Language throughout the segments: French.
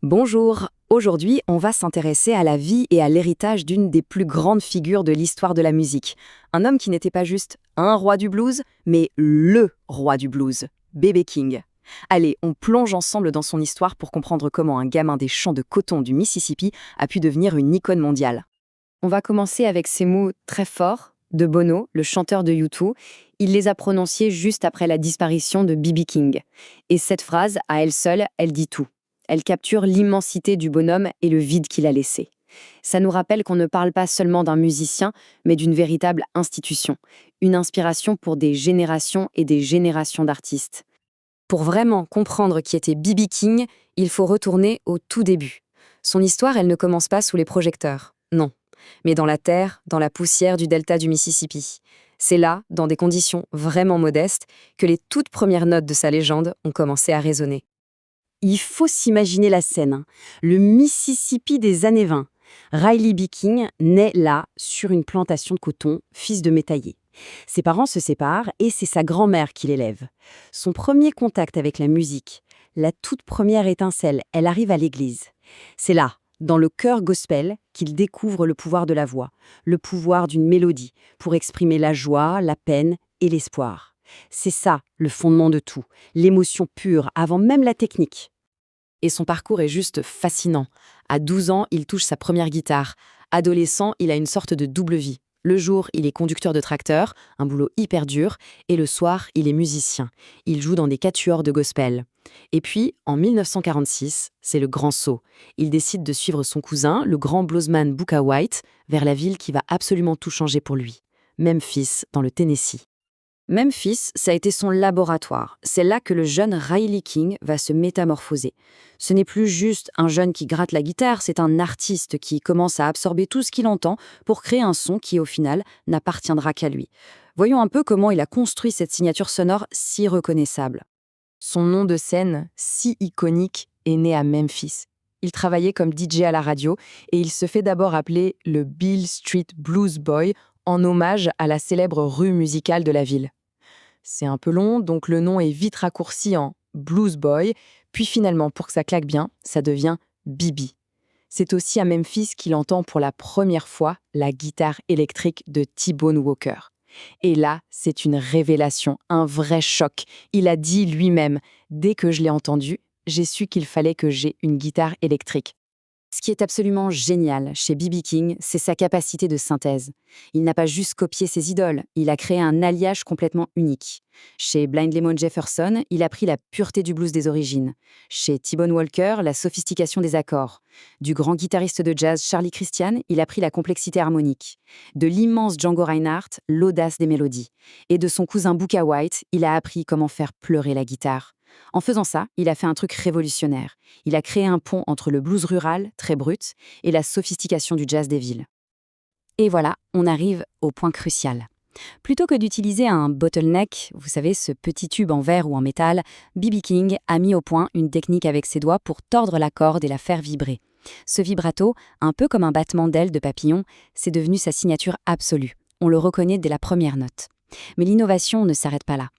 Bonjour, aujourd'hui on va s'intéresser à la vie et à l'héritage d'une des plus grandes figures de l'histoire de la musique. Un homme qui n'était pas juste un roi du blues, mais LE roi du blues, B.B. King. Allez, on plonge ensemble dans son histoire pour comprendre comment un gamin des champs de coton du Mississippi a pu devenir une icône mondiale. On va commencer avec ces mots très forts de Bono, le chanteur de U2. Il les a prononcés juste après la disparition de B.B. King. Et cette phrase, à elle seule, elle dit tout. Elle capture l'immensité du bonhomme et le vide qu'il a laissé. Ça nous rappelle qu'on ne parle pas seulement d'un musicien, mais d'une véritable institution. Une inspiration pour des générations et des générations d'artistes. Pour vraiment comprendre qui était B.B. King, il faut retourner au tout début. Son histoire, elle ne commence pas sous les projecteurs, non, mais dans la terre, dans la poussière du delta du Mississippi. C'est là, dans des conditions vraiment modestes, que les toutes premières notes de sa légende ont commencé à résonner. Il faut s'imaginer la scène, hein. Le Mississippi des années 20. Riley B. King naît là, sur une plantation de coton, fils de métayer. Ses parents se séparent et c'est sa grand-mère qui l'élève. Son premier contact avec la musique, la toute première étincelle, elle arrive à l'église. C'est là, dans le chœur gospel, qu'il découvre le pouvoir de la voix, le pouvoir d'une mélodie, pour exprimer la joie, la peine et l'espoir. C'est ça, le fondement de tout, l'émotion pure, avant même la technique. Et son parcours est juste fascinant. À 12 ans, il touche sa première guitare. Adolescent, il a une sorte de double vie. Le jour, il est conducteur de tracteur, un boulot hyper dur, et le soir, il est musicien. Il joue dans des quatuors de gospel. Et puis, en 1946, c'est le grand saut. Il décide de suivre son cousin, le grand bluesman Booker White, vers la ville qui va absolument tout changer pour lui. Memphis, dans le Tennessee. Memphis, ça a été son laboratoire. C'est là que le jeune Riley King va se métamorphoser. Ce n'est plus juste un jeune qui gratte la guitare, c'est un artiste qui commence à absorber tout ce qu'il entend pour créer un son qui, au final, n'appartiendra qu'à lui. Voyons un peu comment il a construit cette signature sonore si reconnaissable. Son nom de scène, si iconique, est né à Memphis. Il travaillait comme DJ à la radio et il se fait d'abord appeler le Beale Street Blues Boy en hommage à la célèbre rue musicale de la ville. C'est un peu long, donc le nom est vite raccourci en Blues Boy, puis finalement, pour que ça claque bien, ça devient BB. C'est aussi à Memphis qu'il entend pour la première fois la guitare électrique de T-Bone Walker. Et là, c'est une révélation, un vrai choc. Il a dit lui-même, dès que je l'ai entendu, j'ai su qu'il fallait que j'aie une guitare électrique. Ce qui est absolument génial chez B.B. King, c'est sa capacité de synthèse. Il n'a pas juste copié ses idoles, il a créé un alliage complètement unique. Chez Blind Lemon Jefferson, il a pris la pureté du blues des origines. Chez T-Bone Walker, la sophistication des accords. Du grand guitariste de jazz Charlie Christian, il a pris la complexité harmonique. De l'immense Django Reinhardt, l'audace des mélodies. Et de son cousin Booker White, il a appris comment faire pleurer la guitare. En faisant ça, il a fait un truc révolutionnaire. Il a créé un pont entre le blues rural, très brut, et la sophistication du jazz des villes. Et voilà, on arrive au point crucial. Plutôt que d'utiliser un bottleneck, vous savez, ce petit tube en verre ou en métal, B.B. King a mis au point une technique avec ses doigts pour tordre la corde et la faire vibrer. Ce vibrato, un peu comme un battement d'ailes de papillon, c'est devenu sa signature absolue. On le reconnaît dès la première note. Mais l'innovation ne s'arrête pas là.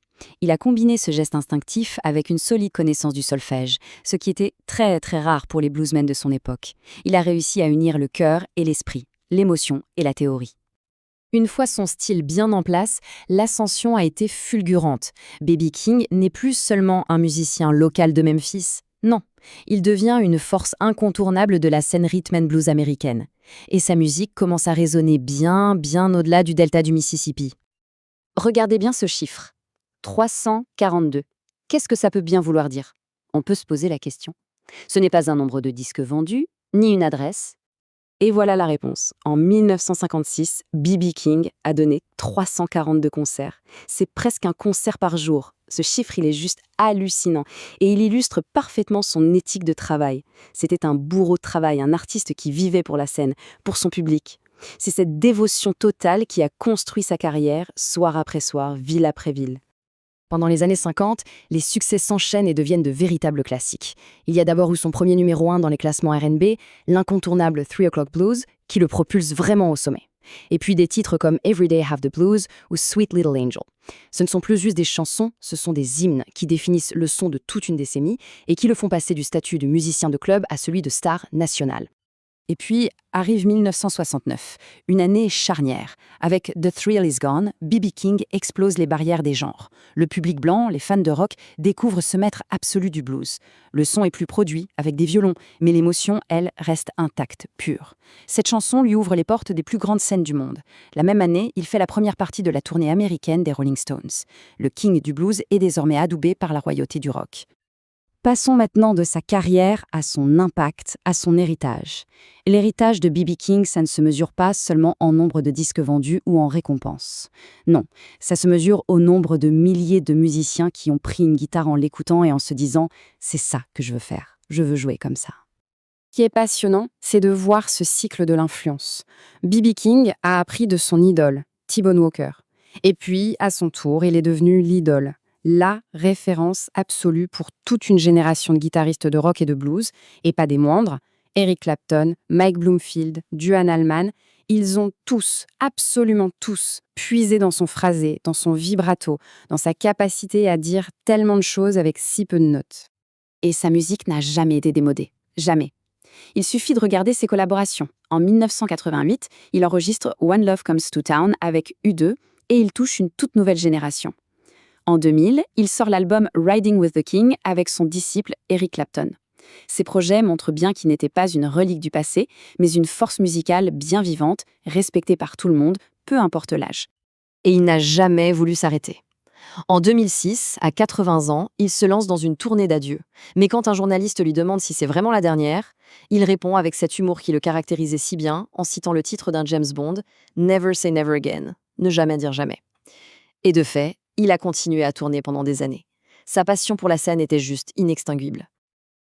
Il a combiné ce geste instinctif avec une solide connaissance du solfège, ce qui était très très rare pour les bluesmen de son époque. Il a réussi à unir le cœur et l'esprit, l'émotion et la théorie. Une fois son style bien en place, l'ascension a été fulgurante. B.B. King n'est plus seulement un musicien local de Memphis. Non, il devient une force incontournable de la scène rhythm and blues américaine. Et sa musique commence à résonner bien au-delà du delta du Mississippi. Regardez bien ce chiffre. 342. Qu'est-ce que ça peut bien vouloir dire? On peut se poser la question. Ce n'est pas un nombre de disques vendus, ni une adresse. Et voilà la réponse. En 1956, B.B. King a donné 342 concerts. C'est presque un concert par jour. Ce chiffre, il est juste hallucinant. Et il illustre parfaitement son éthique de travail. C'était un bourreau de travail, un artiste qui vivait pour la scène, pour son public. C'est cette dévotion totale qui a construit sa carrière, soir après soir, ville après ville. Pendant les années 50, les succès s'enchaînent et deviennent de véritables classiques. Il y a d'abord eu son premier numéro 1 dans les classements R&B, l'incontournable 3 O'Clock Blues, qui le propulse vraiment au sommet. Et puis des titres comme Everyday Have the Blues ou Sweet Little Angel. Ce ne sont plus juste des chansons, ce sont des hymnes qui définissent le son de toute une décennie et qui le font passer du statut de musicien de club à celui de star nationale. Et puis arrive 1969, une année charnière. Avec The Thrill Is Gone, B.B. King explose les barrières des genres. Le public blanc, les fans de rock, découvrent ce maître absolu du blues. Le son est plus produit, avec des violons, mais l'émotion, elle, reste intacte, pure. Cette chanson lui ouvre les portes des plus grandes scènes du monde. La même année, il fait la première partie de la tournée américaine des Rolling Stones. Le King du blues est désormais adoubé par la royauté du rock. Passons maintenant de sa carrière à son impact, à son héritage. L'héritage de B.B. King, ça ne se mesure pas seulement en nombre de disques vendus ou en récompenses. Non, ça se mesure au nombre de milliers de musiciens qui ont pris une guitare en l'écoutant et en se disant « c'est ça que je veux faire, je veux jouer comme ça ». Ce qui est passionnant, c'est de voir ce cycle de l'influence. B.B. King a appris de son idole, T-Bone Walker. Et puis, à son tour, il est devenu l'idole. La référence absolue pour toute une génération de guitaristes de rock et de blues, et pas des moindres, Eric Clapton, Mike Bloomfield, Duane Allman, ils ont tous, absolument tous, puisé dans son phrasé, dans son vibrato, dans sa capacité à dire tellement de choses avec si peu de notes. Et sa musique n'a jamais été démodée, jamais. Il suffit de regarder ses collaborations. En 1988, il enregistre One Love Comes to Town avec U2 et il touche une toute nouvelle génération. En 2000, il sort l'album Riding with the King avec son disciple Eric Clapton. Ces projets montrent bien qu'il n'était pas une relique du passé, mais une force musicale bien vivante, respectée par tout le monde, peu importe l'âge. Et il n'a jamais voulu s'arrêter. En 2006, à 80 ans, il se lance dans une tournée d'adieu. Mais quand un journaliste lui demande si c'est vraiment la dernière, il répond avec cet humour qui le caractérisait si bien en citant le titre d'un James Bond, « Never say never again », ne jamais dire jamais. Et de fait, il a continué à tourner pendant des années. Sa passion pour la scène était juste inextinguible.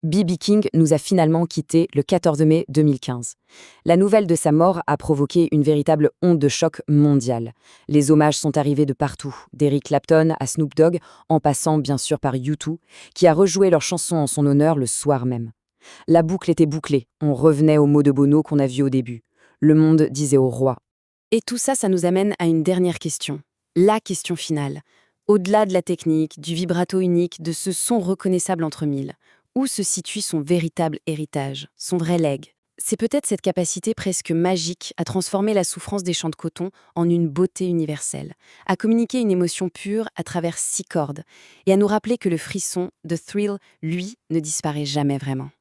B.B. King nous a finalement quittés le 14 mai 2015. La nouvelle de sa mort a provoqué une véritable onde de choc mondiale. Les hommages sont arrivés de partout, d'Eric Clapton à Snoop Dogg, en passant bien sûr par U2, qui a rejoué leur chanson en son honneur le soir même. La boucle était bouclée, on revenait aux mots de Bono qu'on a vus au début. Le monde disait au roi. Et tout ça, ça nous amène à une dernière question. La question finale. Au-delà de la technique, du vibrato unique, de ce son reconnaissable entre mille, où se situe son véritable héritage, son vrai legs? C'est peut-être cette capacité presque magique à transformer la souffrance des champs de coton en une beauté universelle, à communiquer une émotion pure à travers 6 cordes, et à nous rappeler que le frisson, the thrill, lui, ne disparaît jamais vraiment.